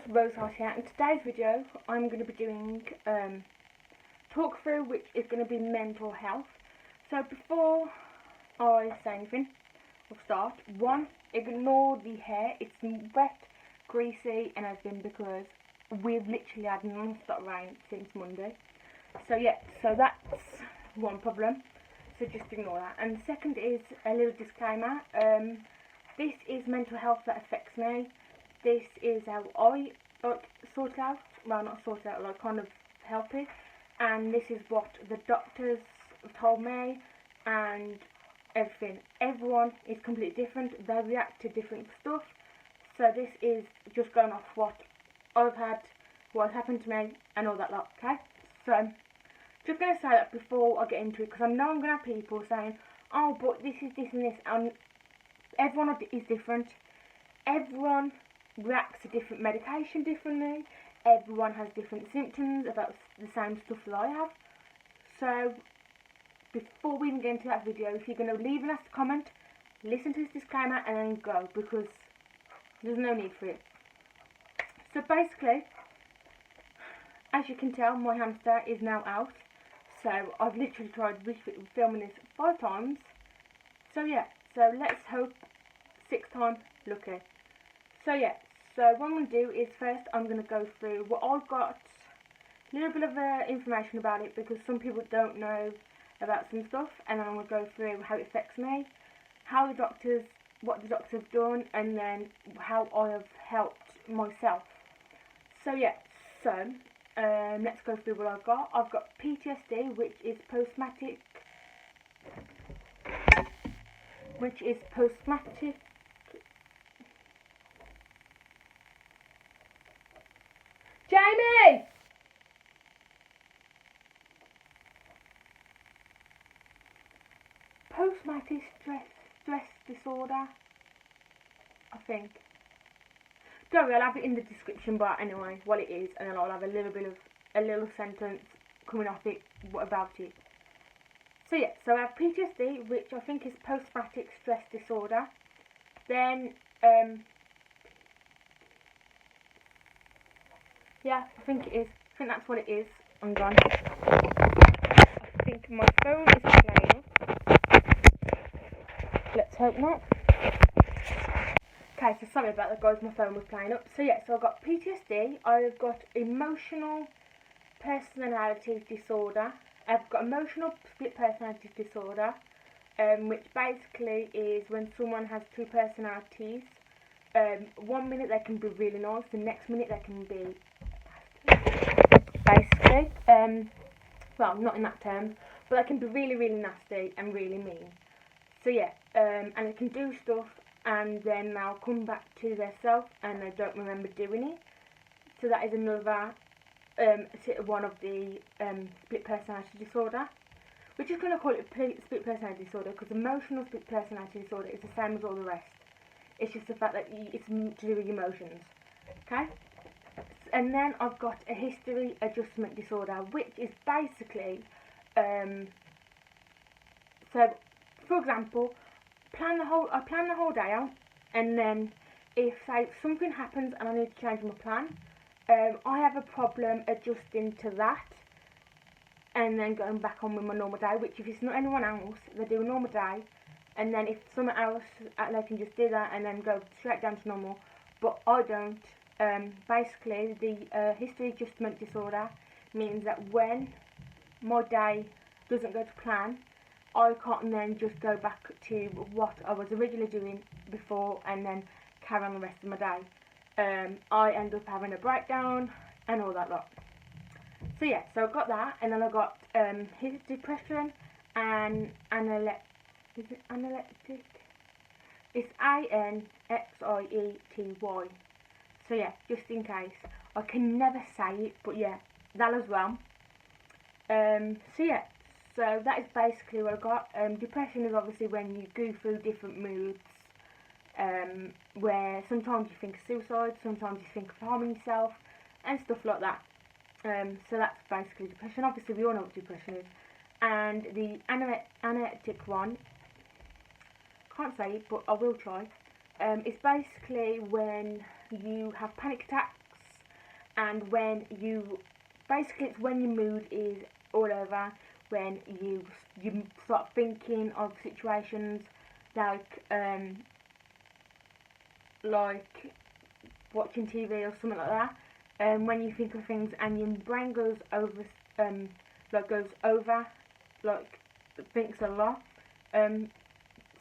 Rose here, and today's video I'm going to be doing talk through, which is going to be mental health. So before I say anything or start, one, ignore the hair. It's wet, greasy and everything because we've literally had non-stop rain since Monday. So yeah, so that's one problem, so just ignore that. And the second is a little disclaimer. This is mental health that affects me. This is how I sort it out. Well, not sort it out, like kind of help it. And this is what the doctors have told me and everything. Everyone is completely different. They react to different stuff. So this is just going off what I've had, what happened to me and all that lot, okay? So, just going to say that before I get into it, because I know I'm going to have people saying, oh, but this is this and this, and everyone is different. Everyone reacts to different medication differently. Everyone has different symptoms about the same stuff that I have. So, before we even get into that video, if you're going to leave a nasty comment, listen to this disclaimer and then go, because there's no need for it. So basically, as you can tell, my hamster is now out. So I've literally tried filming this 5 times. So yeah, so let's hope 6th time lucky. So yeah, so what I'm going to do is first I'm going to go through what I've got, a little bit of information about it because some people don't know about some stuff, and then I'm going to go through how it affects me, what the doctors have done, and then how I have helped myself. So yeah, so let's go through what I've got. I've got PTSD, which is post-traumatic. Jamie! Post-traumatic stress disorder, I think. Don't worry, I'll have it in the description bar anyway, what it is, and then I'll have a little sentence coming off it about it. So yeah, so I have PTSD, which I think is post-traumatic stress disorder. Then, yeah, I think it is. I think that's what it is. I'm gone. I think my phone is playing up. Let's hope not. Okay, so sorry about that, guys, my phone was playing up. So yeah, so I've got PTSD, I've got emotional personality disorder, I've got emotional split personality disorder, which basically is when someone has 2 personalities. 1 minute they can be really nice, the next minute they can be basically, well, not in that term, but they can be really, really nasty and really mean. So yeah, and they can do stuff and then they'll come back to their self and they don't remember doing it. So that is another one of the split personality disorder. We're just going to call it split personality disorder because emotional split personality disorder is the same as all the rest. It's just the fact that it's to do with emotions. Okay? And then I've got a history adjustment disorder, which is basically, so for example, I plan the whole day out, and then if say something happens and I need to change my plan, I have a problem adjusting to that and then going back on with my normal day, which if it's not anyone else, they do a normal day, and then if someone else, they can just do that and then go straight down to normal, but I don't. Basically, the history adjustment disorder means that when my day doesn't go to plan, I can't then just go back to what I was originally doing before and then carry on the rest of my day. I end up having a breakdown and all that lot. So yeah, so I've got that, and then I've got depression and is it analytic? It's ANXIETY. So yeah, just in case. I can never say it, but yeah, that as well. So yeah, so that is basically what I got. Depression is obviously when you go through different moods, where sometimes you think of suicide, sometimes you think of harming yourself, and stuff like that. So that's basically depression. Obviously we all know what depression is. And the aniexty one, can't say it, but I will try. It's basically when you have panic attacks and when you, basically it's when your mood is all over, when you start thinking of situations like watching TV or something like that. When you think of things and your brain goes over, thinks a lot.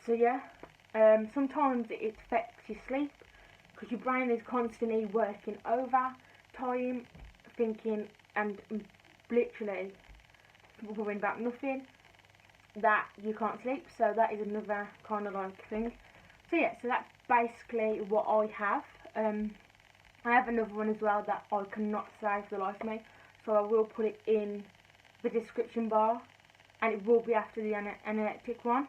So yeah, sometimes it affects your sleep because your brain is constantly working overtime, thinking and literally worrying about nothing, that you can't sleep. So that is another kind of like thing. So yeah, so that's basically what I have. I have another one as well that I cannot say for the life of me, so I will put it in the description bar, and it will be after the aniexty one.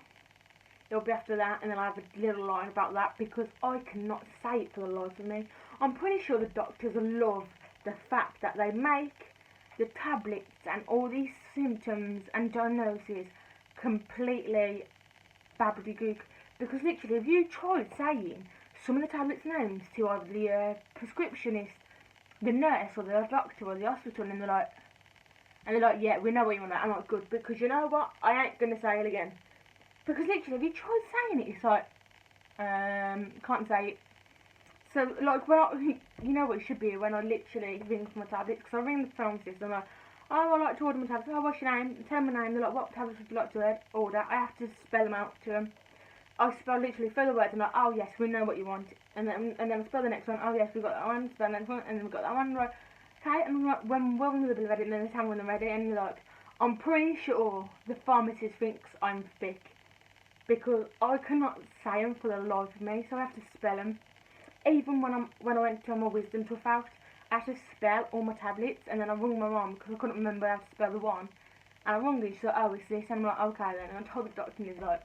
It'll be after that, and then I have a little line about that because I cannot say it for the life of me. I'm pretty sure the doctors love the fact that they make the tablets and all these symptoms and diagnoses completely babbledygook, because literally if you tried saying some of the tablets' names to either the prescriptionist, the nurse, or the doctor, or the hospital, and they're like, yeah, we know what you want. I'm like, good, because you know what? I ain't gonna say it again. Because literally, if you try saying it, it's like, can't say it. So, like, well, you know what it should be when I literally ring for my tablets, because I ring the pharmacist, and I'm like, oh, I'd like to order my tablets. Oh, what's your name? Tell them my name. They're like, what tablets would you like to order? I have to spell them out to them. I spell literally through the words, and I'm like, oh yes, we know what you want. And then I spell the next one, oh yes, we've got that one, spell the next one, and then we've got that one, right? Okay, and I'm like, when will we be ready? And then they tell me when they're ready, and you're like, I'm pretty sure the pharmacist thinks I'm thick, because I cannot say them for the life of me, so I have to spell them. Even when I went to my wisdom tooth out, I had to spell all my tablets, and then I rung my mum because I couldn't remember how to spell the one. And I rung her, she said, oh, it's this, and I'm like, okay then, and I told the doctor, and he's like,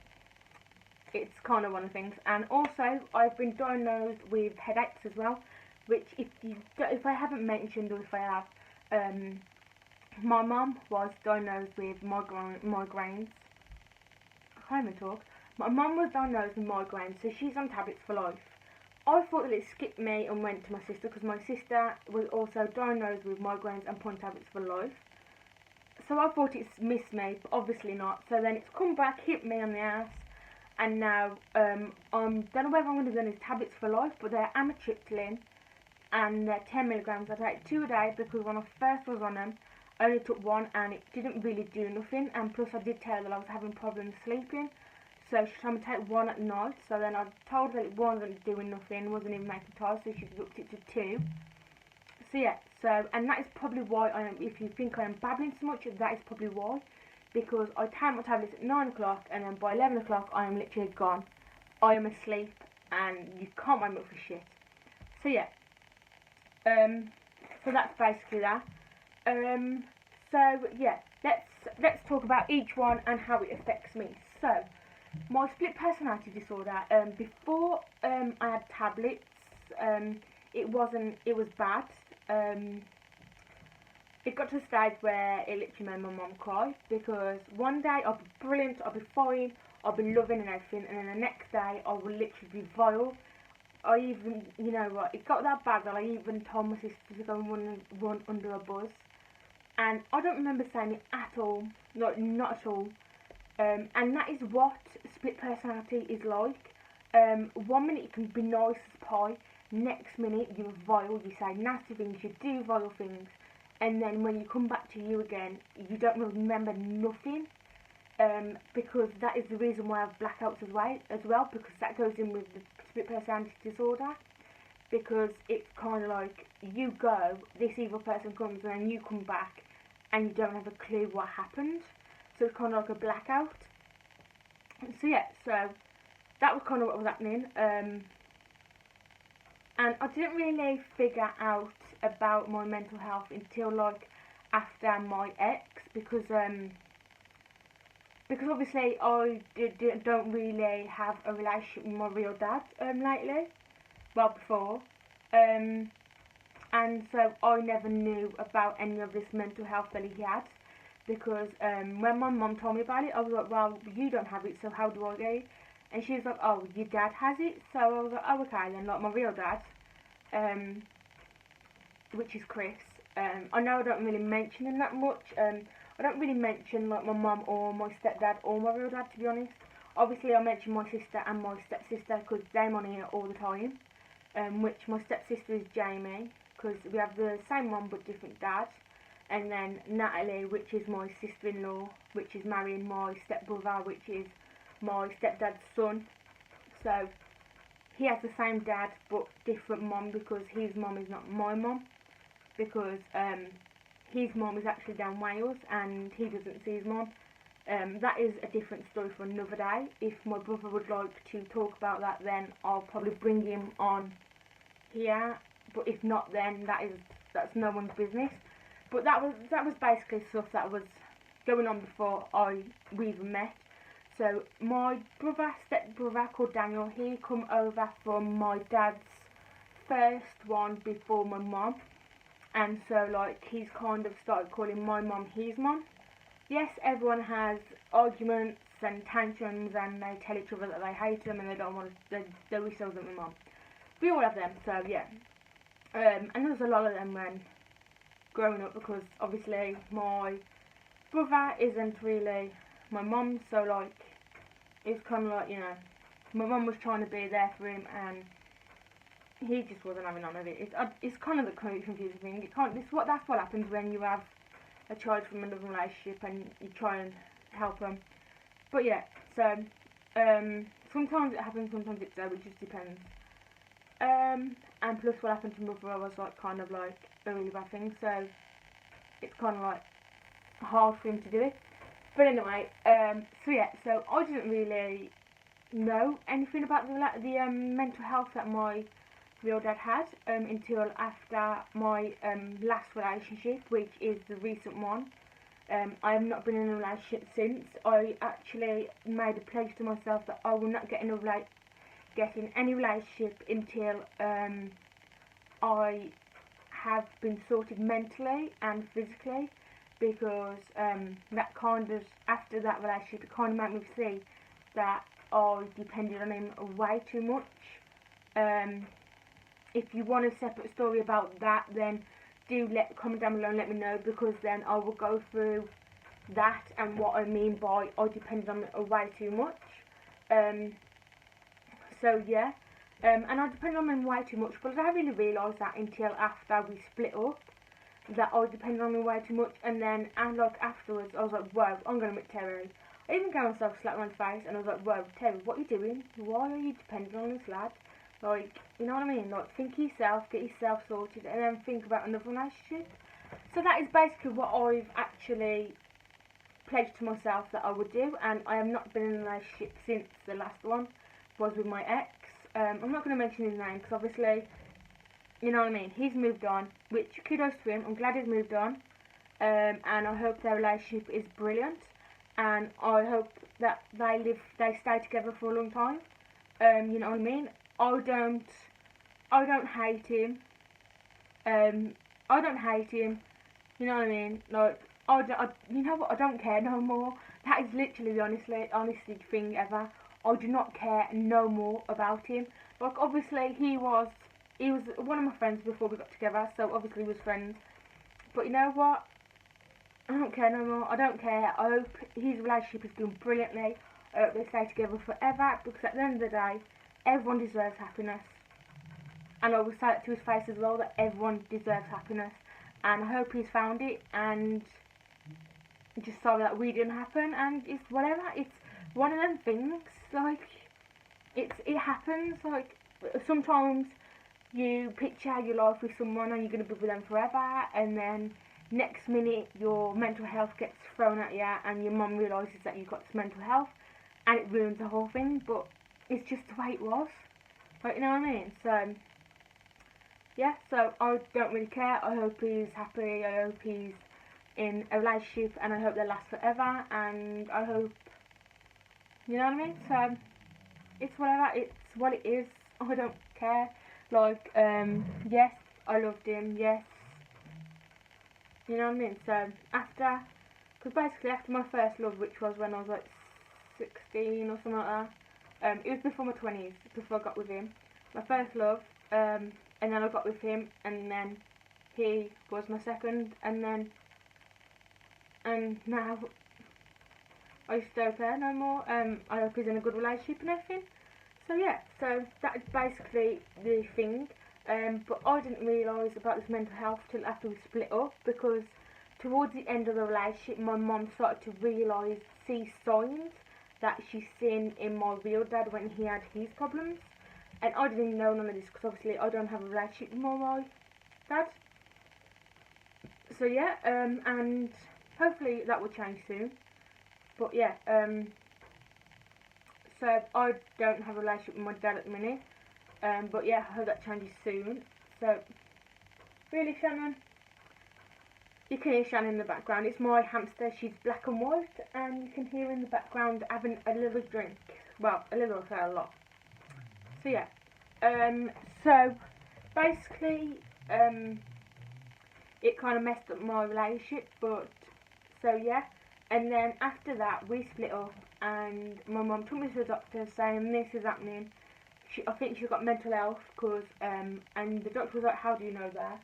it's kind of one of the things. And also, I've been diagnosed with headaches as well, which if I haven't mentioned, or if I have, my mum was diagnosed with migraines. I can't even talk. My mum was diagnosed with migraines, so she's on tablets for life. I thought that it skipped me and went to my sister, because my sister was also diagnosed with migraines and put on tablets for life. So I thought it's missed me, but obviously not. So then it's come back, hit me on the ass, and now I don't know whether I'm going to do these tablets for life, but they're Amitriptyline, and they're 10 milligrams. I take 2 a day, because when I first was on them, I only took 1 and it didn't really do nothing, and plus I did tell her that I was having problems sleeping, so she told me to take 1 at night. So then I told her that it wasn't doing nothing, wasn't even making time, so she upped it to 2. So yeah, and that is probably why if you think I am babbling so much, that is probably why, because I take my tablets at 9 o'clock, and then by 11 o'clock I am literally gone. I am asleep, and you can't wake me up for shit. So yeah, so that's basically that. So yeah, let's talk about each one and how it affects me. So, my split personality disorder. Before I had tablets, it was bad. It got to a stage where it literally made my mum cry, because one day I'll be brilliant, I'll be fine, I'll be loving and everything, and then the next day I will literally be vile. I even, you know what, it got that bad that I even told my sister to go and run under a bus. And I don't remember saying it at all, not at all. And that is what split personality is like. 1 minute you can be nice as pie, next minute you're vile, you say nasty things, you do vile things, and then when you come back to you again, you don't remember nothing. Because that is the reason why I have blackouts as well, because that goes in with the split personality disorder. Because it's kind of like, you go, this evil person comes, and then you come back, and you don't have a clue what happened. So it's kind of like a blackout. So yeah, so that was kind of what was happening. And I didn't really figure out about my mental health until like after my ex, because obviously I don't really have a relationship with my real dad lately. Well, before. And so I never knew about any of this mental health that he had, because when my mum told me about it, I was like, well, you don't have it, so how do I get it? And she was like, oh, your dad has it? So I was like, oh, okay then, like my real dad. which is Chris. I know I don't really mention him that much. I don't really mention like my mum or my stepdad or my real dad, to be honest. Obviously I mention my sister and my stepsister because they're on here all the time. Which my stepsister is Jamie, because we have the same mum but different dad. And then Natalie, which is my sister-in-law, which is marrying my stepbrother, which is my stepdad's son. So he has the same dad but different mum, because his mum is not my mum, because his mum is actually down Wales and he doesn't see his mum. That is a different story for another day. If my brother would like to talk about that, then I'll probably bring him on here, but if not, then that's no one's business. But that was basically stuff that was going on before we even met. So my stepbrother called Daniel, he come over from my dad's first one before my mum, and so like he's kind of started calling my mum his mum. Yes, everyone has arguments and tantrums, and they tell each other that they hate them and they don't want to, they wish they wasn't my mum. We all have them, so yeah. And there was a lot of them when growing up, because obviously my brother isn't really my mum, so like it's kind of like, you know, my mum was trying to be there for him and he just wasn't having none of it. It's kind of the confusing thing. That's what happens when you have a child from another relationship and you try and help them. But yeah, so sometimes it happens, sometimes it doesn't, it just depends. And plus what happened to my brother was like kind of like a really bad thing, so it's kind of like hard for him to do it. But anyway, so yeah, so I didn't really know anything about the mental health that my real dad had until after my last relationship, which is the recent one. I have not been in a relationship since. I actually made a pledge to myself that I will not get in any relationship until I have been sorted mentally and physically, because that kind of, after that relationship, it kind of made me see that I depended on him way too much. If you want a separate story about that, then do comment down below and let me know, because then I will go through that and what I mean by I depended on him way too much. So yeah, and I depended on him way too much, but I didn't really realise that until after we split up, that I depended on him way too much. And then like afterwards I was like, whoa, I'm going to meet Terry. I even gave myself a slap on the face and I was like, whoa, Terry, what are you doing? Why are you dependent on this lad? Like, you know what I mean? Like, think of yourself, get yourself sorted, and then think about another relationship. So that is basically what I've actually pledged to myself that I would do, and I have not been in a relationship since the last one was with my ex. I'm not going to mention his name because obviously, you know what I mean, he's moved on, which kudos to him. I'm glad he's moved on, and I hope their relationship is brilliant, and I hope that they stay together for a long time. You know what I mean? I don't hate him. I don't hate him. You know what I mean? Like, you know what? I don't care no more. That is literally the honestly thing ever. I do not care no more about him. Like, obviously he was one of my friends before we got together, so obviously we was friends. But you know what? I don't care no more. I don't care. I hope his relationship is doing brilliantly. I hope they stay together forever, because at the end of the day, everyone deserves happiness. And I will say it to his face as well, that everyone deserves happiness. And I hope he's found it, and just sorry that we didn't happen, and it's whatever. It's one of them things, like, it happens. Like, sometimes you picture your life with someone and you're going to be with them forever, and then next minute your mental health gets thrown at you and your mum realises that you've got this mental health, and it ruins the whole thing. But it's just the way it was, like, you know what I mean? So yeah, so I don't really care. I hope he's happy, I hope he's in a relationship, and I hope they last forever, and I hope, you know what I mean? So it's whatever, it's what it is. I don't care. Like, yes, I loved him, yes, you know what I mean? So because basically after my first love, which was when I was like 16 or something like that, it was before my 20s, before I got with him, my first love, and then I got with him, and then he was my second, and now I just don't care no more. I hope he's in a good relationship and everything. So yeah, so that's basically the thing. But I didn't realise about this mental health till after we split up, because towards the end of the relationship, my mum started to see signs that she's seen in my real dad when he had his problems. And I didn't even know none of this, because obviously I don't have a relationship with my dad. So yeah, and hopefully that will change soon. But yeah, so I don't have a relationship with my dad at the minute. But yeah, I hope that changes soon. So, really, Shannon? You can hear Shannon in the background. It's my hamster. She's black and white, and you can hear in the background having a little drink. Well, a little, so a lot. So yeah. So basically, it kind of messed up my relationship. But so yeah, and then after that we split up, and my mum took me to the doctor saying this is happening. I think she's got mental health, and the doctor was like, how do you know that?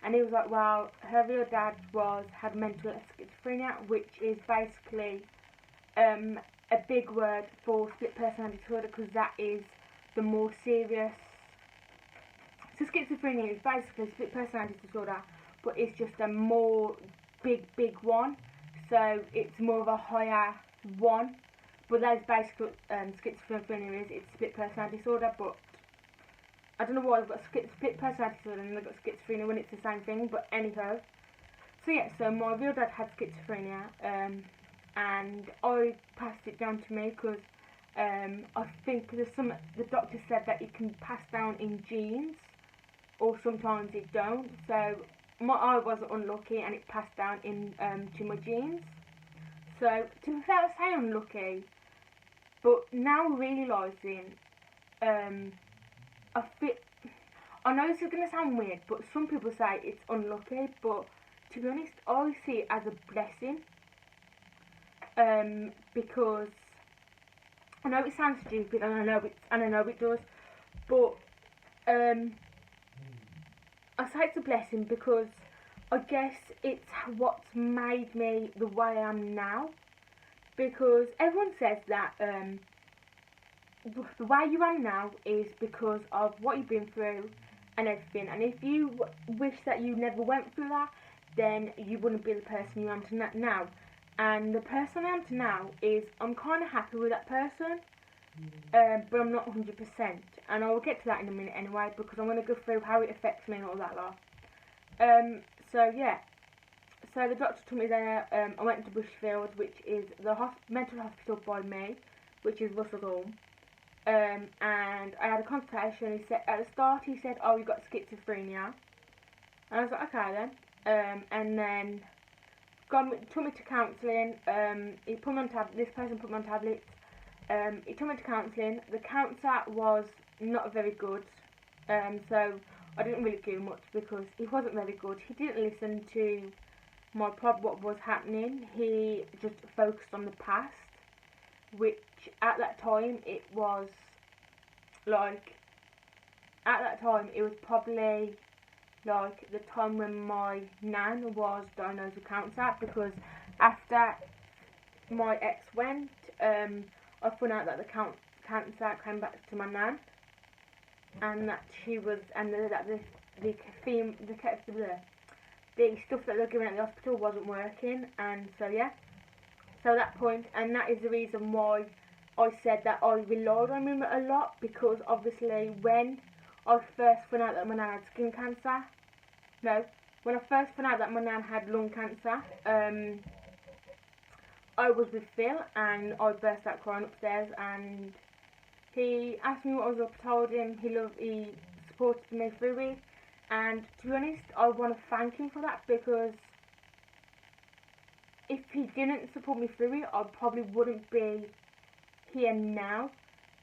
And he was like, well, her real dad had mental schizophrenia, which is basically a big word for split personality disorder, because that is the more serious. So schizophrenia is basically split personality disorder, but it's just a more big one. So it's more of a higher one. But that's basically what schizophrenia is. It's split personality disorder, but I don't know why they've got split personality disorder and they've got schizophrenia when it's the same thing, but anyhow. So yeah, so my real dad had schizophrenia, and I passed it down to me because I think the doctor said that it can pass down in genes, or sometimes it don't. So I was unlucky and it passed down to my genes. So to be fair, I say unlucky, but now realising, I know this is going to sound weird, but some people say it's unlucky, but to be honest, I see it as a blessing, because I know it sounds stupid, and I know it does, but I say it's a blessing because I guess it's what's made me the way I am now. Because everyone says that the way you are now is because of what you've been through and everything. And if you wish that you never went through that, then you wouldn't be the person you am to now. And the person I am to now is, I'm kind of happy with that person, but I'm not 100%. And I will get to that in a minute anyway, because I'm going to go through how it affects me and all that lot. So yeah. So the doctor took me there. I went to Bushfield, which is the mental hospital by me, which is Russell Hall. And I had a consultation. He said at the start, he said, "Oh, you got schizophrenia," and I was like, "Okay then." And then took me to counselling. He put me on this person put me on tablets. He took me to counselling. The counsellor was not very good. So I didn't really do much because he wasn't very good. He didn't listen to what was happening. He just focused on the past, which at that time it was probably like the time when my nan was diagnosed with cancer, because after my ex went, I found out that the cancer came back to my nan, and that she was, and that the stuff that they were giving at the hospital wasn't working. And so yeah, so that point, and that is the reason why I said that I relied on him a lot, because obviously when I first found out that my nan had when I first found out that my nan had lung cancer, I was with Phil and I burst out crying upstairs, and he asked me what I was up. Told him he supported me through it. And to be honest, I want to thank him for that, because if he didn't support me through it, I probably wouldn't be here now.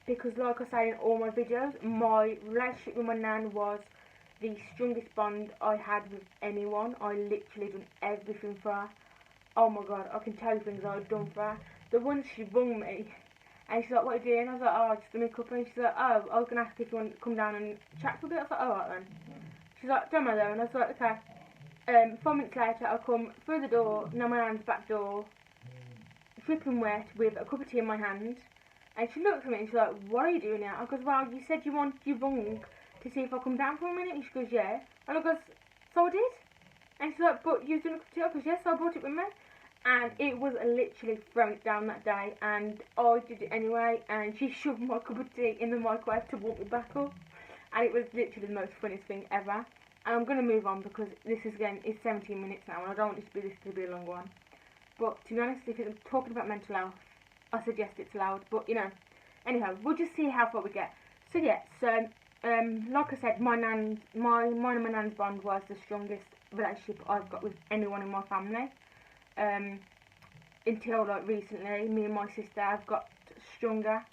Because like I say in all my videos, my relationship with my nan was the strongest bond I had with anyone. I literally done everything for her. Oh my god, I can tell you things I've done for her. The one she rung me, and she's like, "What are you doing?" I was like, "Oh, just doing a cuppa." And she's like, "Oh, I was going to ask if you want to come down and chat for a bit." I was like, "Alright then." She's like, "Don't matter." And I was like, "Okay." 5 minutes later, I come through the door, now my nan's back door, dripping wet, with a cup of tea in my hand. And she looked at me and she's like, "What are you doing now?" I goes, "Well, you said you rung to see if I come down for a minute." And she goes, "Yeah." And I goes, "So I did." And she's like, "But you didn't cook it up." I goes, "Yes, so I brought it with me." And it was literally throwing it down that day, and I did it anyway, and she shoved my cup of tea in the microwave to warm me back up, and it was literally the most funniest thing ever. And I'm going to move on because this is again, it's 17 minutes now, and I don't want this to be a long one. But to be honest, if it's talking about mental health, I suggest it's loud, but you know, anyhow, we'll just see how far we get. So yeah, so like I said, mine and my nan's bond was the strongest relationship I've got with anyone in my family. Until like recently, me and my sister have got stronger.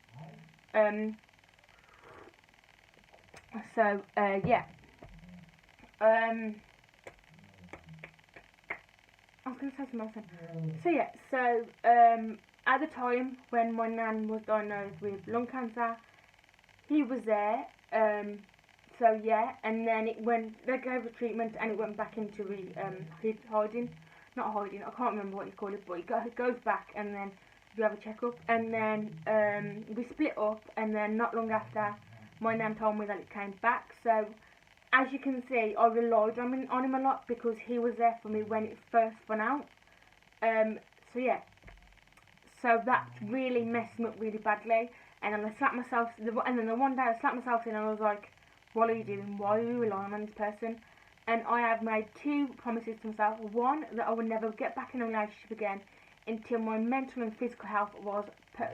So yeah. I was going to say something else. So yeah, so at the time when my nan was diagnosed with lung cancer, he was there. So yeah, and then they gave her treatment and it went back into hiding. Not hiding, I can't remember what you call it, but it goes back and then you have a checkup. And then we split up, and then not long after, my nan told me that it came back. So as you can see, I relied on him a lot because he was there for me when it first went out. So yeah, so that really messed me up really badly. And then I slapped myself, and then the one day I slapped myself in and I was like, "What are you doing? Why are you relying on this person?" And I have made 2 promises to myself. One, that I would never get back in a relationship again until my mental and physical health was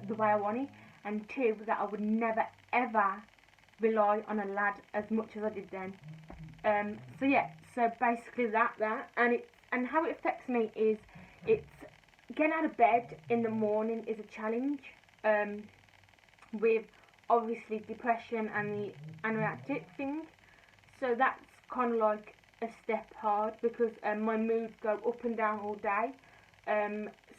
the way I wanted. And 2, that I would never ever rely on a lad as much as I did then. So yeah, so basically that and how it affects me is, it's getting out of bed in the morning is a challenge. With obviously depression and the aniexty thing, so that's kind of like a step hard because my moods go up and down all day.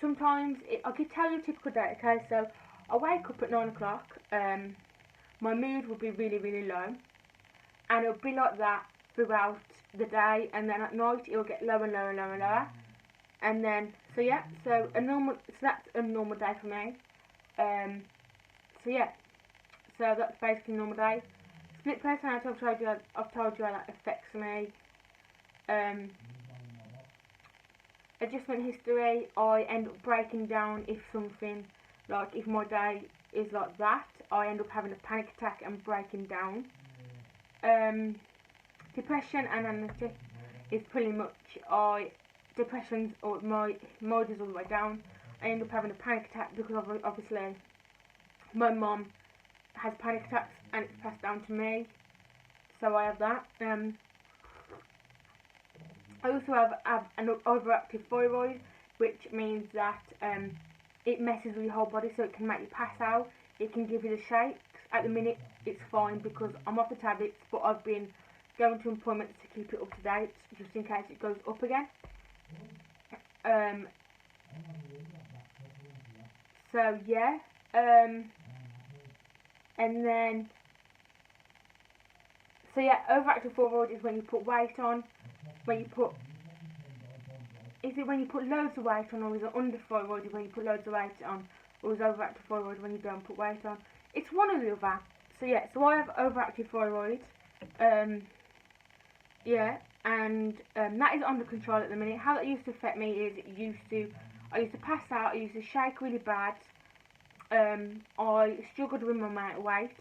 Sometimes I could tell you a typical day. Okay, so I wake up at 9 o'clock. My mood will be really, really low, and it'll be like that throughout the day, and then at night it'll get lower and lower and lower and lower. And then so yeah, so that's a normal day for me. So yeah, so that's basically a normal day. Split personality, I've told you how that affects me. Adjustment history, I end up breaking down if my day is like that. I end up having a panic attack and breaking down. Depression and anxiety is pretty much depression's or my mood is all the way down. I end up having a panic attack because obviously my mum has panic attacks and it's passed down to me, so I have that. I also have an overactive thyroid, which means that it messes with your whole body, so it can make you pass out, it can give you the shakes. At the minute it's fine because I'm off the tablets, but I've been going to appointments to keep it up to date, just in case it goes up again. So yeah, and then, so yeah, overactive thyroid is when you put weight on, is it when you put loads of weight on, or is it underthyroid when you put loads of weight on, or is overactive thyroid when you don't put weight on? It's one or the other. So yeah, so I have overactive thyroid, yeah, and that is under control at the minute. How that used to affect me is, I used to pass out, I used to shake really bad, I struggled with my weight.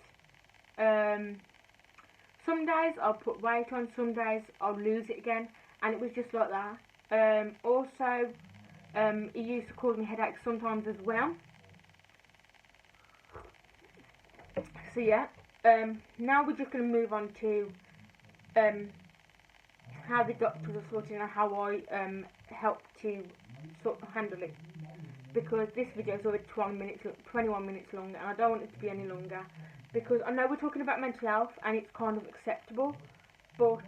Some days I'll put weight on, some days I'll lose it again, and it was just like that. Also, it used to cause me headaches sometimes as well. So yeah, now we're just going to move on to how the doctors are sorting out how I help to sort of handle it, because this video is already 21 minutes long, and I don't want it to be any longer, because I know we're talking about mental health and it's kind of acceptable, but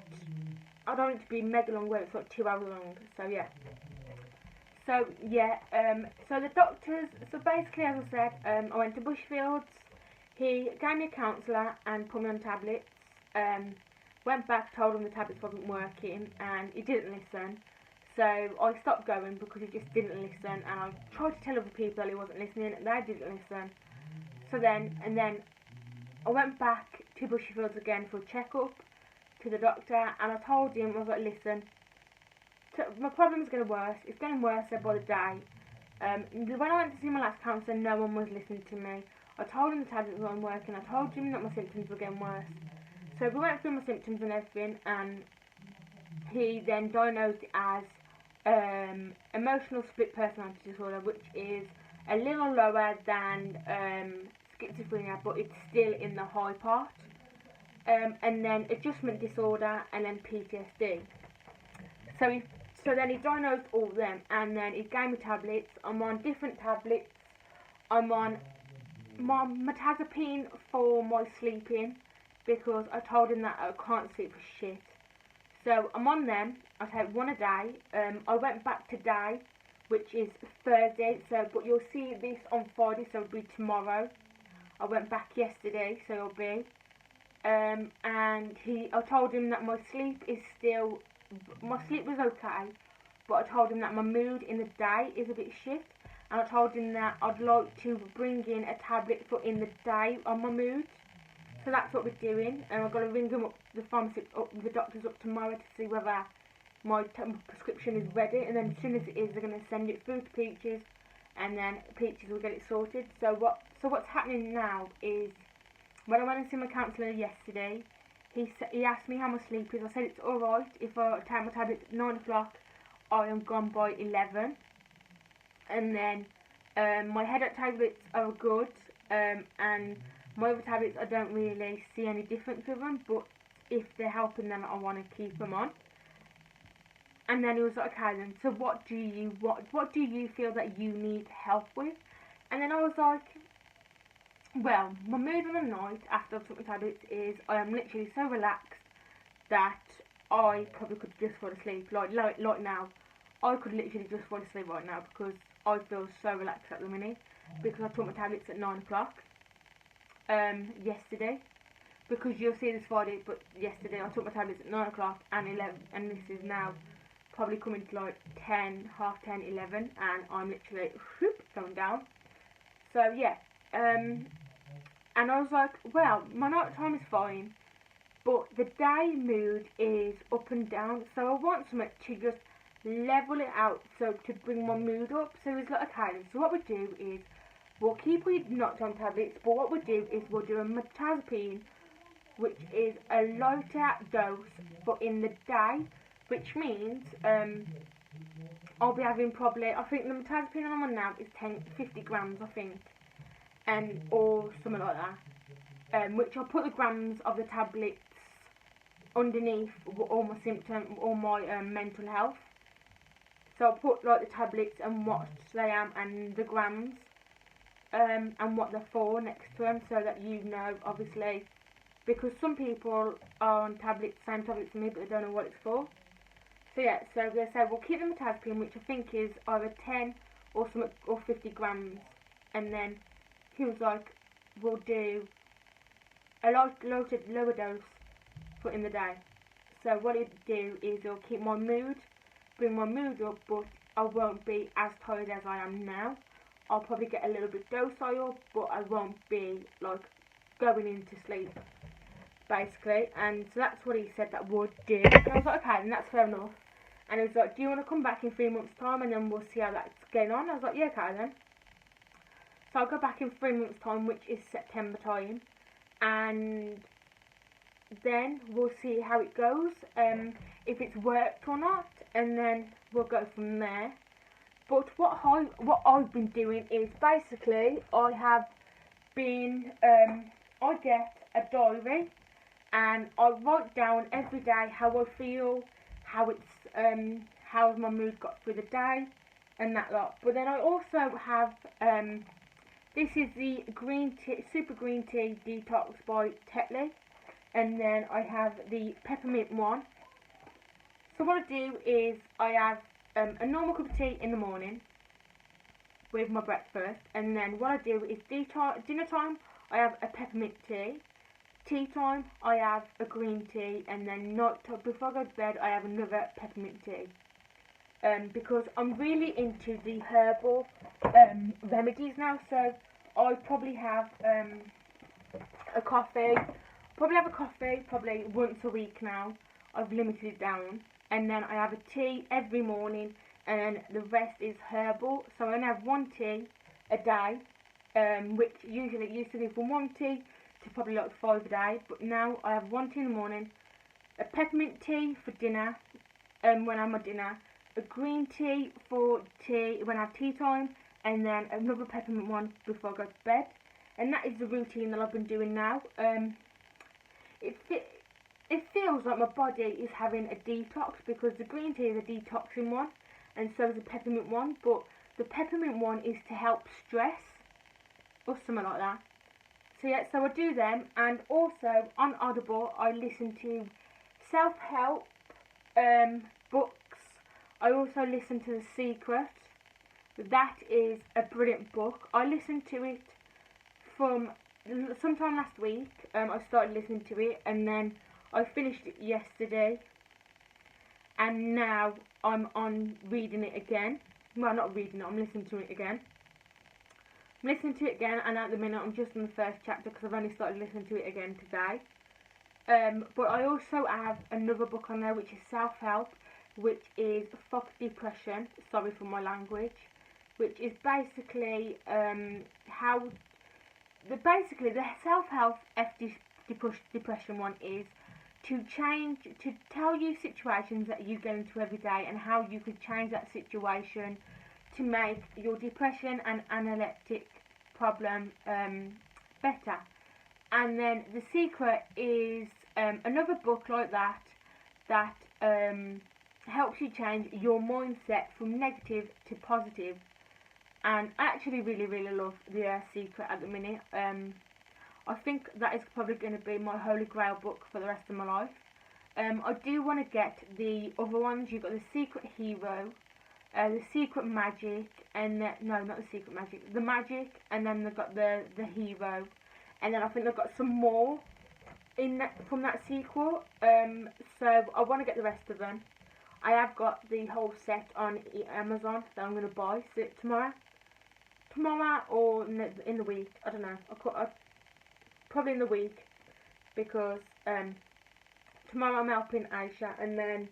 I don't want it to be mega long where it's like 2 hours long. So yeah, so the doctors, so basically as I said, I went to Bushfields. He gave me a counsellor and put me on tablets. Went back, told him the tablets wasn't working, and he didn't listen. So I stopped going because he just didn't listen, and I tried to tell other people that he wasn't listening, and they didn't listen. So then I went back to Bushyfields again for a checkup to the doctor, and I told him, I was like, listen, my problem's getting worse. It's getting worse by the day. When I went to see my last counsellor, no one was listening to me. I told him the tablets weren't working. I told him that my symptoms were getting worse. So we went through my symptoms and everything, and he then diagnosed it as emotional split personality disorder, which is a little lower than schizophrenia, but it's still in the high part. And then adjustment disorder, and then PTSD. So then he diagnosed all of them, and then he gave me tablets. I'm on different tablets. I'm on my Mirtazapine for my sleeping, because I told him that I can't sleep for shit. So I'm on them. I take one a day. I went back today, which is Thursday. But you'll see this on Friday, so it'll be tomorrow. I went back yesterday, so it'll be. And I told him that my sleep was okay, but I told him that my mood in the day is a bit shit, and I told him that I'd like to bring in a tablet for in the day on my mood. So that's what we're doing, and I've got to ring them up, the doctors up tomorrow to see whether my prescription is ready, and then as soon as it is, they're going to send it through to Peaches, and then Peaches will get it sorted. So what's happening now is, when I went and see my counsellor yesterday, he asked me how my sleep is. I said it's alright. If I take my tablets at 9 o'clock, I am gone by 11. And then my headache tablets are good, and my other tablets, I don't really see any difference with them, but if they're helping them, I want to keep them on. And then he was like, okay then, so what do you feel that you need help with? And then I was like, well, my mood on the night after I've took my tablets is I am literally so relaxed that I probably could just fall asleep. Like now, I could literally just fall asleep right now because I feel so relaxed at the minute, because I took my tablets at 9 o'clock yesterday. Because you'll see this Friday, but yesterday I took my tablets at 9 o'clock and 11, and this is now probably coming to like 10, half 10, 11, and I'm literally going down. So yeah. And I was like, well, my night time is fine, but the day mood is up and down, so I want something to just level it out, so to bring my mood up. So he's like, okay, so what we do is, we'll keep your nighttime tablets, but what we do is we'll do a Mirtazapine, which is a lighter dose, but in the day, which means, I'll be having probably, I think the Mirtazapine I'm on now is 50 grams, I think. Or something like that, which I'll put the grams of the tablets underneath all my symptoms, all my mental health. So I'll put like the tablets and what they are and the grams, and what they're for next to them, so that you know, obviously, because some people are on tablets, same tablets as me, but they don't know what it's for. So yeah, so they say we'll keep the Mirtazapine, which I think is either 10 or 50 grams, and then he was like, we'll do a lower dose for in the day. So what he'll do is he'll keep my mood, bring my mood up, but I won't be as tired as I am now. I'll probably get a little bit docile, but I won't be like going into sleep, basically. And so that's what he said that would do. And I was like, okay, then that's fair enough. And he was like, do you want to come back in 3 months' time, and then we'll see how that's going on? I was like, yeah, okay then. So I'll go back in 3 months' time, which is September time, and then we'll see how it goes, if it's worked or not, and then we'll go from there. But what I've been doing is basically I have been, I get a diary, and I write down every day how I feel, how my mood got through the day, and that lot. But then I also have, this is the super green tea detox by Tetley, and then I have the peppermint one. So what I do is I have a normal cup of tea in the morning with my breakfast, and then what I do is dinner time I have a peppermint tea. tea time, I have a green tea, and then before I go to bed, I have another peppermint tea. Because I'm really into the herbal remedies now, so I probably have a coffee. Probably once a week now. I've limited it down, and then I have a tea every morning, and the rest is herbal. So I only have one tea a day, which usually it used to be from one tea to probably like 5 a day, but now I have one tea in the morning, a peppermint tea for dinner, when I have my dinner, a green tea for tea when I have tea time, and then another peppermint one before I go to bed. And that is the routine that I've been doing now. It feels like my body is having a detox, because the green tea is a detoxing one, and so is the peppermint one, but the peppermint one is to help stress, or something like that. So yeah, so I do them, and also on Audible I listen to self-help books. I also listen to The Secret. That is a brilliant book. I listened to it from sometime last week. I started listening to it, and then I finished it yesterday, and now I'm on reading it again. Well, not reading it, I'm listening to it again. I'm listening to it again, and at the minute I'm just in the first chapter, because I've only started listening to it again today. But I also have another book on there, which is self-help, which is Fuck Depression, sorry for my language, which is basically the self-help depression one is to tell you situations that you get into every day, and how you could change that situation to make your depression and aniexty problem better. And then The Secret is another book like that helps you change your mindset from negative to positive. And I actually really love The Secret at the minute. I think that is probably going to be my holy grail book for the rest of my life. I do want to get the other ones. You've got The Secret Hero, The Secret Magic, and no, not The Secret Magic, The Magic, and then they've got the Hero, and then I think they've got some more from that sequel. So I want to get the rest of them. I have got the whole set on Amazon that I'm going to buy tomorrow or in the week. I don't know. Probably in the week, because tomorrow I'm helping Aisha, and then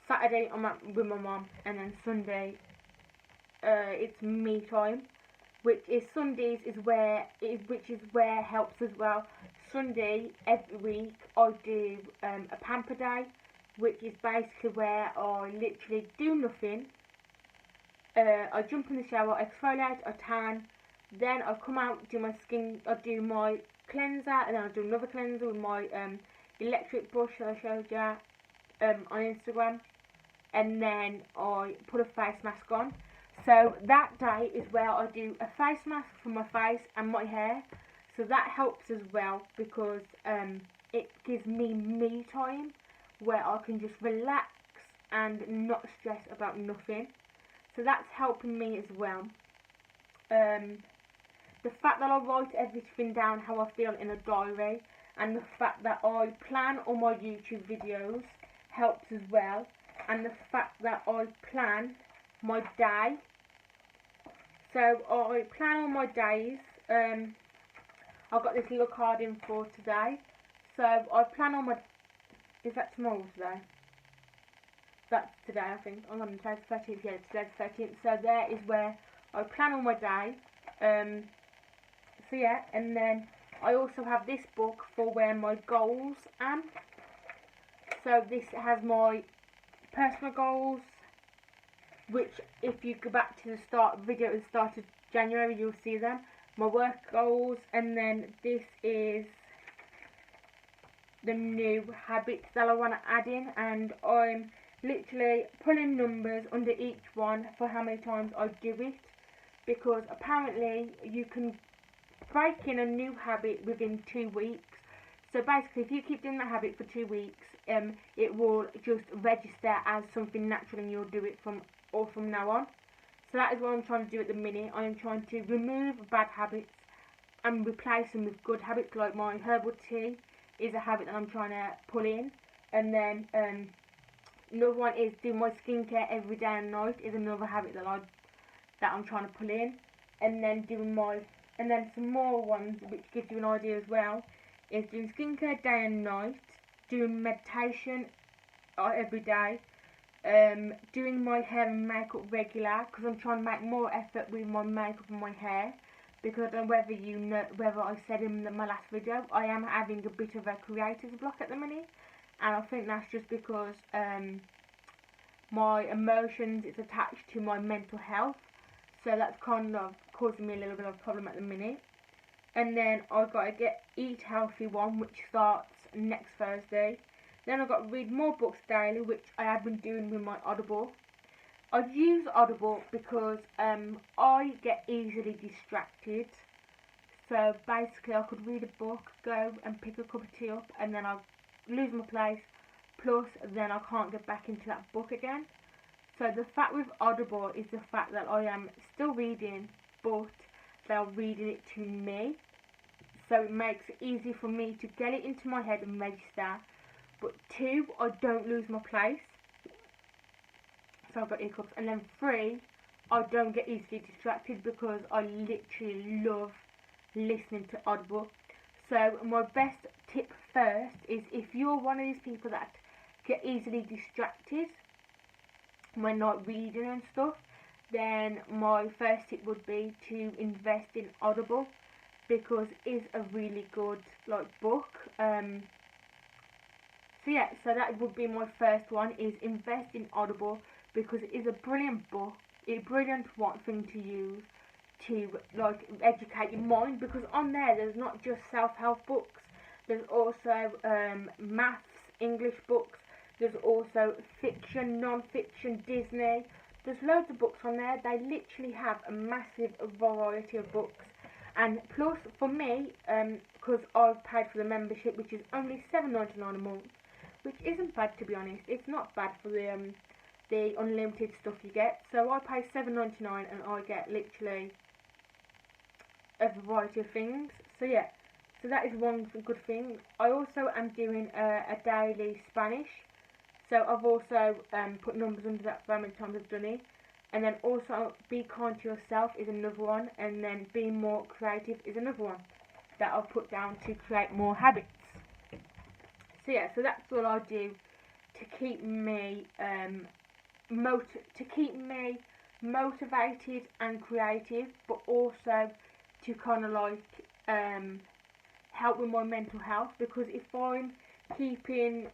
Saturday I'm out with my mum, and then Sunday it's me time, which is Sundays which is where helps as well. Sunday every week I do a pamper day, which is basically where I literally do nothing. I jump in the shower, I exfoliate, I tan, then I come out, do my skin, I do my cleanser, and then I do another cleanser with my electric brush that I showed you on Instagram, and then I put a face mask on. So that day is where I do a face mask for my face and my hair, so that helps as well, because it gives me time where I can just relax and not stress about nothing. So that's helping me as well. The fact that I write everything down how I feel in a diary, and the fact that I plan all my YouTube videos helps as well, and the fact that I plan my day. So I plan all my days. I've got this little card in for today. So I plan all my... Is that tomorrow or today? That's today, I think. I'm going to today's the 13th. Yeah, today's the 13th. So there is where I plan all my day. So yeah, and then I also have this book for where my goals am. So this has my personal goals, which if you go back to the video at the start of January, you'll see them. My work goals, and then this is the new habits that I want to add in, and I'm literally pulling numbers under each one for how many times I do it, because apparently you can break in a new habit within 2 weeks. So basically, if you keep doing that habit for 2 weeks, it will just register as something natural, and you'll do it from now on. So that is what I'm trying to do at the minute. I am trying to remove bad habits and replace them with good habits, like my herbal tea is a habit that I'm trying to pull in. And then another one is doing my skincare every day and night is another habit that I'm trying to pull in. And then some more ones which gives you an idea as well is doing skincare day and night, doing meditation every day, doing my hair and makeup regular, because I'm trying to make more effort with my makeup and my hair, because I don't know whether I said in my last video, I am having a bit of a creator's block at the minute, and I think that's just because my emotions is attached to my mental health, so that's kind of causing me a little bit of a problem at the minute. And then I've got to eat healthy one, which starts next Thursday. Then I've got to read more books daily, which I have been doing with my Audible. I use Audible because I get easily distracted. So basically I could read a book, go and pick a cup of tea up, and then I'll lose my place. Plus then I can't get back into that book again. So the fact with Audible is the fact that I am still reading, but they're reading it to me. So it makes it easy for me to get it into my head and register. But 2, I don't lose my place. So I've got hiccups. And then 3, I don't get easily distracted because I literally love listening to Audible. So my best tip first is, if you're one of these people that get easily distracted when not reading and stuff, then my first tip would be to invest in Audible, because it's a really good book. So yeah, so that would be my first one, is invest in Audible, because it is a brilliant book, a brilliant thing to use to educate your mind, because on there's not just self-help books, there's also maths, English books, there's also fiction, non-fiction, Disney, there's loads of books on there. They literally have a massive variety of books. And plus for me, because I've paid for the membership, which is only $7.99 a month, which isn't bad, to be honest. It's not bad for the unlimited stuff you get. So I pay $7.99 and I get literally a variety of things. So yeah, so that is one good thing. I also am doing a daily Spanish. So I've also put numbers under that for how many times I've done it. And then also be kind to yourself is another one. And then be more creative is another one that I've put down to create more habits. So yeah, so that's all I do to keep me motivated and creative, but also to kind of help with my mental health, because if I'm keeping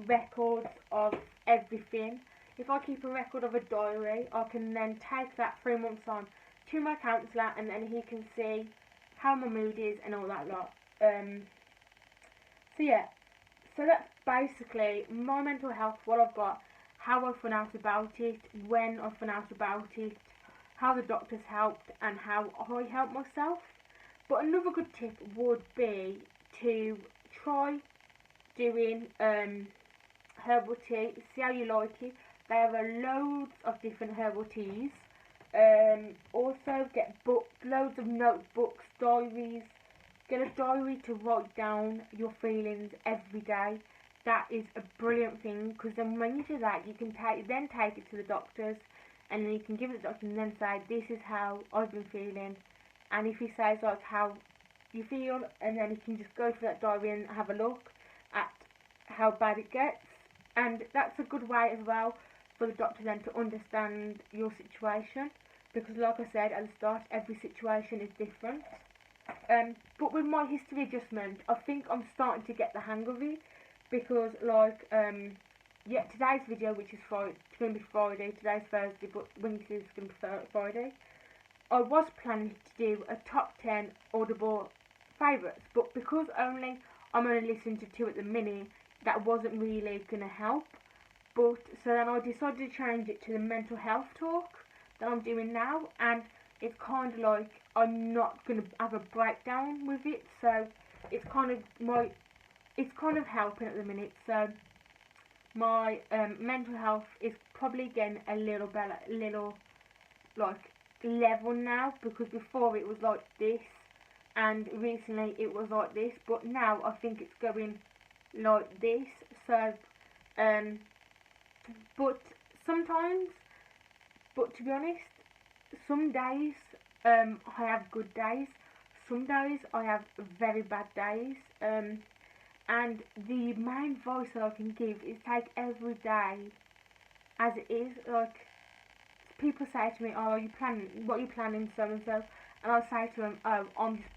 records of everything, if I keep a record of a diary, I can then take that 3 months on to my counsellor, and then he can see how my mood is and all that lot. So yeah, so that's basically my mental health, what I've got, how I found out about it, when I found out about it, how the doctors helped, and how I helped myself. But another good tip would be to try doing herbal tea, see how you like it. There are loads of different herbal teas. Also get loads of notebooks, diaries. Get a diary to write down your feelings every day. That is a brilliant thing, because then when you do that, you can take it to the doctors, and then you can give it to the doctor and then say, this is how I've been feeling. And if he says how you feel, and then you can just go through that diary and have a look at how bad it gets. And that's a good way as well for the doctor then to understand your situation, because like I said at the start, every situation is different. But with my history adjustment, I think I'm starting to get the hang of it, because yeah, today's video, which is Friday, it's going to be Friday, today's Thursday, but when you see this, it's going to be Friday. I was planning to do a top 10 Audible favourites, but because I'm only listening to 2 at the minute, that wasn't really going to help. But so then I decided to change it to the mental health talk that I'm doing now, and it's kind of like I'm not going to have a breakdown with it, so it's kind of helping at the minute. So my mental health is probably getting a little better, level now, because before it was like this, and recently it was like this, but now I think it's going like this. So but sometimes, but to be honest, some days I have good days, some days I have very bad days, and the main advice that I can give is take every day as it is. Like, people say to me, oh, what are you planning, so and so, and I'll say to them, oh, I'm just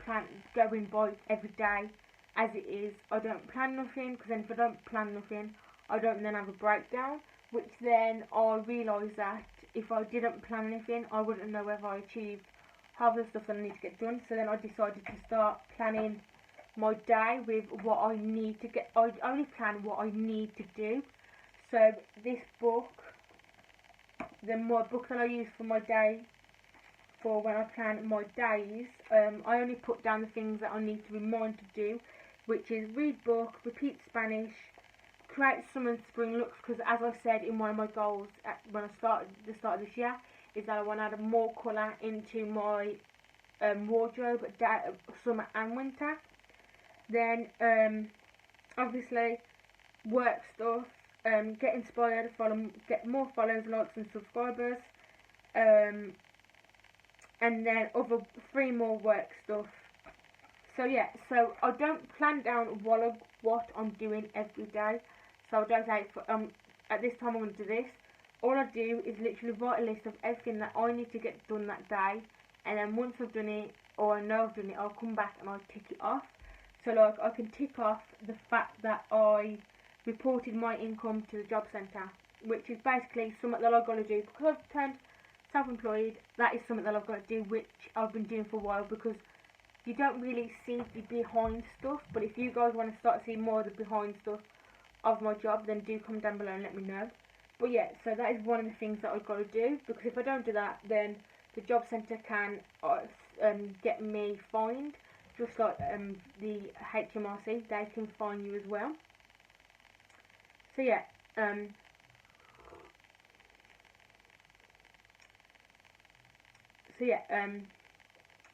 going by every day as it is. I don't plan nothing, because then if I don't plan nothing, I don't then have a breakdown, which then I realise that if I didn't plan anything, I wouldn't know whether I achieved half the stuff that I need to get done. So then I decided to start planning my day with what I need to get. I only plan what I need to do. So this book, my book that I use for my day, for when I plan my days, I only put down the things that I need to remind to do, which is read book, repeat Spanish, create summer and spring looks, because as I said in one of my goals when I started the start of this year, is that I want to add more colour into my wardrobe, summer and winter. Then obviously work stuff, get inspired, get more followers, likes and subscribers, and then other 3 more work stuff. So yeah, so I don't plan down what I'm doing every day. So I don't say at this time I'm going to do this. All I do is literally write a list of everything that I need to get done that day, and then once I've done it, or I know I've done it, I'll come back and I'll tick it off. So like, I can tick off the fact that I reported my income to the job centre, which is basically something that I've got to do because I've turned self-employed. That is something that I've got to do, which I've been doing for a while, because you don't really see the behind stuff. But if you guys want to start seeing more of the behind stuff of my job, then do comment down below and let me know. But yeah, so that is one of the things that I've got to do, because if I don't do that, then the job centre can get me fined, just like the HMRC, they can fine you as well. So yeah,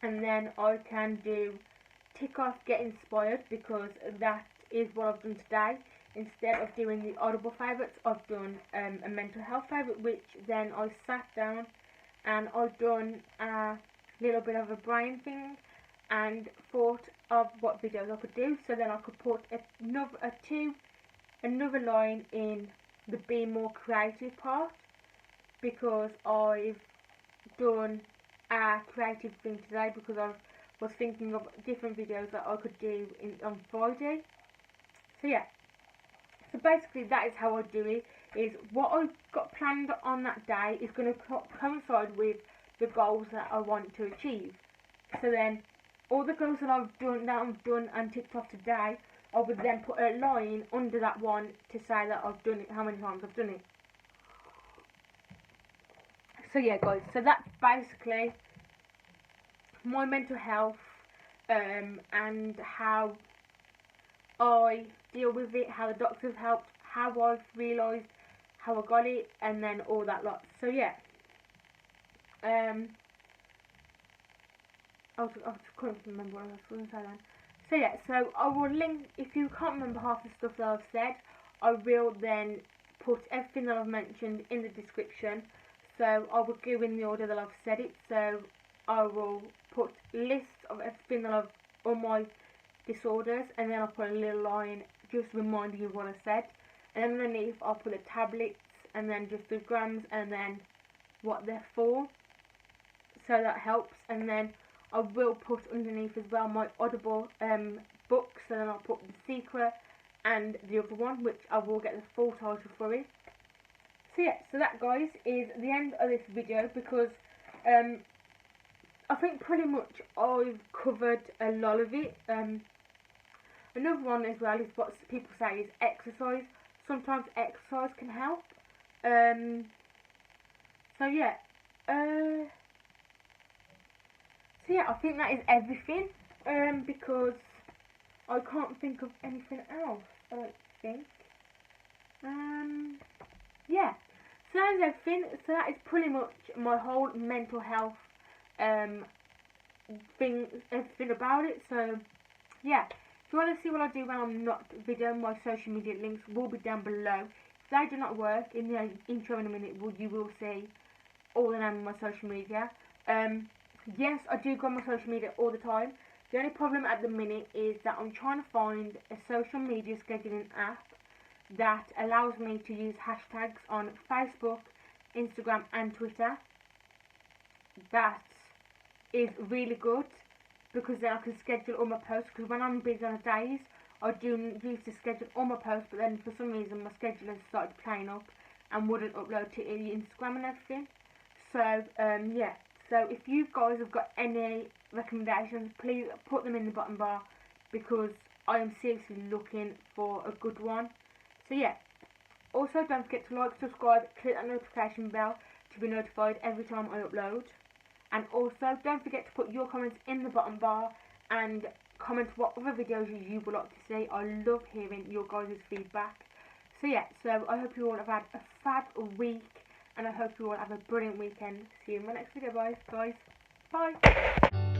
and then I can tick off get inspired, because that is what I've done today. Instead of doing the audible favourites, I've done a mental health favourite, which then I sat down and I've done a little bit of a brain thing and thought of what videos I could do. So then I could put another line in the be more creative part, because I've done a creative thing today, because I was thinking of different videos that I could do on Friday. So yeah, so basically that is how I do it, is what I've got planned on that day is going to coincide with the goals that I want to achieve. So then all the goals that I've done and ticked off today, I would then put a line under that one to say that I've done it, how many times I've done it. So yeah guys, so that's basically my mental health, and how I deal with it, how the doctors helped, how I've realised how I got it, and then all that lot. So yeah, I couldn't remember what I was going to say then. So yeah, so I will link, if you can't remember half the stuff that I've said, I will then put everything that I've mentioned in the description. So I will go in the order that I've said it. So I will put lists of everything that I've, all my disorders, and then I'll put a little line just reminding you of what I said, and then underneath I'll put the tablets, and then just the grams, and then what they're for, so that helps. And then I will put underneath as well my Audible books, so then I'll put The Secret and the other one, which I will get the full title for it. So yeah, so that guys is the end of this video, because I think pretty much I've covered a lot of it. Another one as well is what people say is exercise. Sometimes exercise can help. So yeah, I think that is everything. Because I can't think of anything else, I don't think. Yeah, so that is everything. So that is pretty much my whole mental health thing, everything about it. So yeah, if you want to see what I do when I'm not videoing, my social media links will be down below. If they do not work, in the intro in a minute, you will see all the name of my social media. Yes, I do go on my social media all the time. The only problem at the minute is that I'm trying to find a social media scheduling app that allows me to use hashtags on Facebook, Instagram and Twitter. That is really good because then I can schedule all my posts, because when I'm busy on the days I do used to schedule all my posts, but then for some reason my scheduler started playing up and wouldn't upload to Instagram and everything. So yeah, so if you guys have got any recommendations, please put them in the bottom bar, because I am seriously looking for a good one. So yeah, also don't forget to like, subscribe, click that notification bell to be notified every time I upload. And also don't forget to put your comments in the bottom bar and comment what other videos you would like to see. I love hearing your guys' feedback. So yeah, so I hope you all have had a fab week, and I hope you all have a brilliant weekend. See you in my next video, guys. Bye.